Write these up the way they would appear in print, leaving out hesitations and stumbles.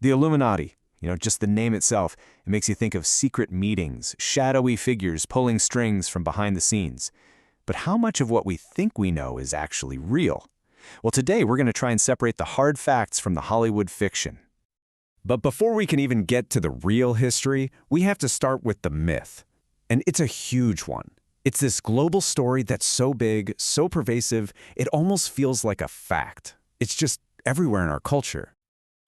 The Illuminati, just the name itself, it makes you think of secret meetings, shadowy figures pulling strings from behind the scenes. But how much of what we think we know is actually real? Well, today we're going to try and separate the hard facts from the Hollywood fiction. But before we can even get to the real history, we have to start with the myth. And it's a huge one. It's this global story that's so big, so pervasive, it almost feels like a fact. It's just everywhere in our culture.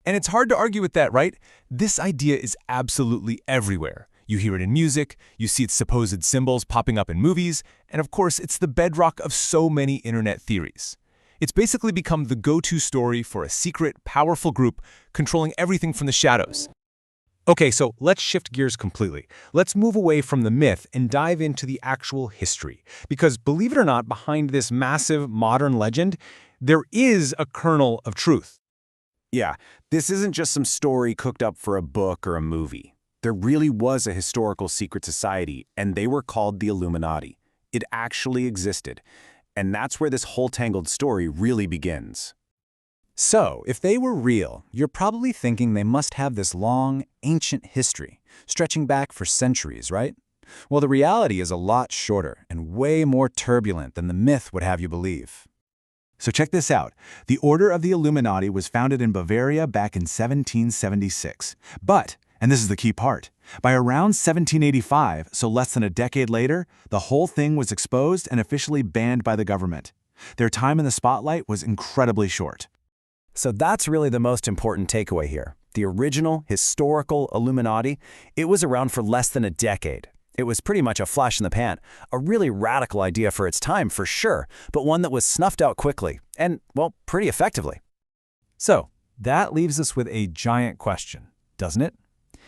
And it's hard to argue with that, right? This idea is absolutely everywhere. You hear it in music, you see its supposed symbols popping up in movies, and of course, it's the bedrock of so many internet theories. It's basically become the go-to story for a secret, powerful group controlling everything from the shadows. Okay, so let's shift gears completely. Let's move away from the myth and dive into the actual history. Because believe it or not, behind this massive modern legend, there is a kernel of truth. Yeah, this isn't just some story cooked up for a book or a movie. There really was a historical secret society, and they were called the Illuminati. It actually existed. And that's where this whole tangled story really begins. So, if they were real, you're probably thinking they must have this long, ancient history, stretching back for centuries, right? Well, the reality is a lot shorter and way more turbulent than the myth would have you believe. So check this out. The Order of the Illuminati was founded in Bavaria back in 1776. But, and this is the key part, by around 1785, so less than a decade later, the whole thing was exposed and officially banned by the government. Their time in the spotlight was incredibly short. So that's really the most important takeaway here. The original, historical Illuminati, it was around for less than a decade. It was pretty much a flash in the pan, a really radical idea for its time for sure, but one that was snuffed out quickly, and, well, pretty effectively. So, that leaves us with a giant question, doesn't it?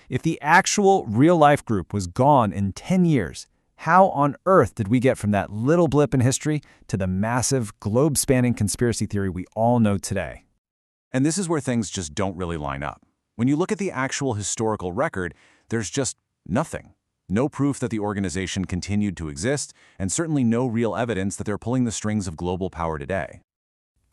If the actual real-life group was gone in 10 years, how on earth did we get from that little blip in history to the massive, globe-spanning conspiracy theory we all know today? And this is where things just don't really line up. When you look at the actual historical record, there's just nothing. No proof that the organization continued to exist, and certainly no real evidence that they're pulling the strings of global power today.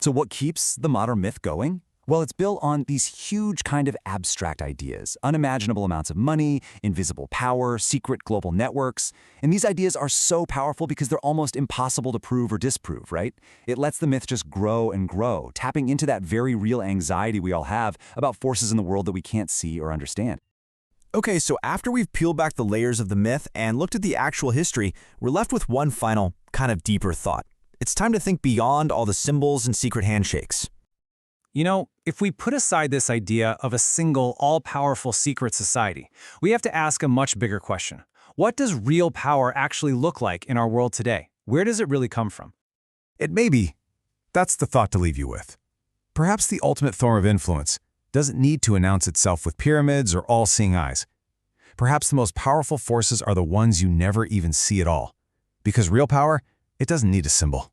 So what keeps the modern myth going? Well, it's built on these huge kind of abstract ideas, unimaginable amounts of money, invisible power, secret global networks. And these ideas are so powerful because they're almost impossible to prove or disprove, right? It lets the myth just grow and grow, tapping into that very real anxiety we all have about forces in the world that we can't see or understand. Okay, so after we've peeled back the layers of the myth and looked at the actual history, we're left with one final, kind of deeper thought. It's time to think beyond all the symbols and secret handshakes. You know, if we put aside this idea of a single, all-powerful secret society, we have to ask a much bigger question. What does real power actually look like in our world today? Where does it really come from? It may be. That's the thought to leave you with. Perhaps the ultimate form of influence doesn't need to announce itself with pyramids or all-seeing eyes. Perhaps the most powerful forces are the ones you never even see at all. Because real power, it doesn't need a symbol.